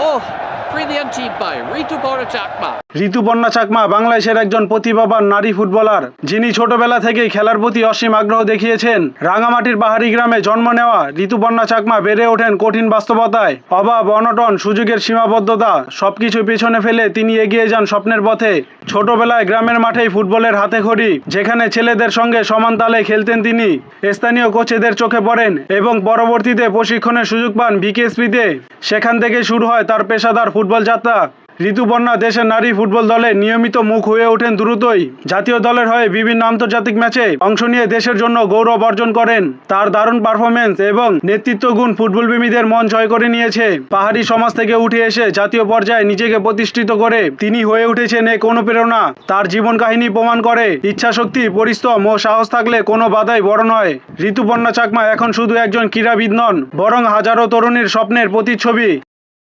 Oh, brilliant by Ritubora Chakma. Rituparna Chakma বাংলাদেশের একজন প্রতিভাবান নারী ফুটবলার, যিনি ছোটবেলা থেকেই খেলার প্রতি অসীম আগ্রহ দেখিয়েছেন। রাঙামাটির পাহাড়ি গ্রামে জন্ম নেওয়া ঋতুপর্ণা চাকমা বেড়ে ওঠেন কঠিন বাস্তবতায়। অভাব, অনটন, সুযোগের সীমাবদ্ধতা সবকিছু পেছনে ফেলে তিনি এগিয়ে যান স্বপ্নের পথে। ছোটবেলায় গ্রামের মাঠেই ফুটবলের হাতেখড়ি, যেখানে ছেলেদের সঙ্গে সমান তালে খেলতেন তিনি। স্থানীয় কোচেদের চোখে পড়েন এবং পরবর্তীতে প্রশিক্ষণের সুযোগ পান বিকেএসপিতে। সেখান থেকে শুরু হয় তার পেশাদার ফুটবল যাত্রা। ঋতুপর্ণা দেশের নারী ফুটবল দলে নিয়মিত মুখ হয়ে ওঠেন দ্রুতই। জাতীয় দলের হয়ে বিভিন্ন আন্তর্জাতিক ম্যাচে অংশ নিয়ে দেশের জন্য গৌরব অর্জন করেন। তার দারুণ পারফরমেন্স এবং নেতৃত্ব গুণ ফুটবল প্রেমীদের মন জয় করে নিয়েছে। পাহাড়ি সমাজ থেকে উঠে এসে জাতীয় পর্যায়ে নিজেকে প্রতিষ্ঠিত করে তিনি হয়ে উঠেছেন এক অনুপ্রেরণা। তার জীবন কাহিনী প্রমাণ করে ইচ্ছাশক্তি, পরিশ্রম ও সাহস থাকলে কোনো বাধাই বড় নয়। ঋতুপর্ণা চাকমা এখন শুধু একজন ক্রীড়াবিদ নন, বরং হাজারো তরুণীর স্বপ্নের প্রতিচ্ছবি।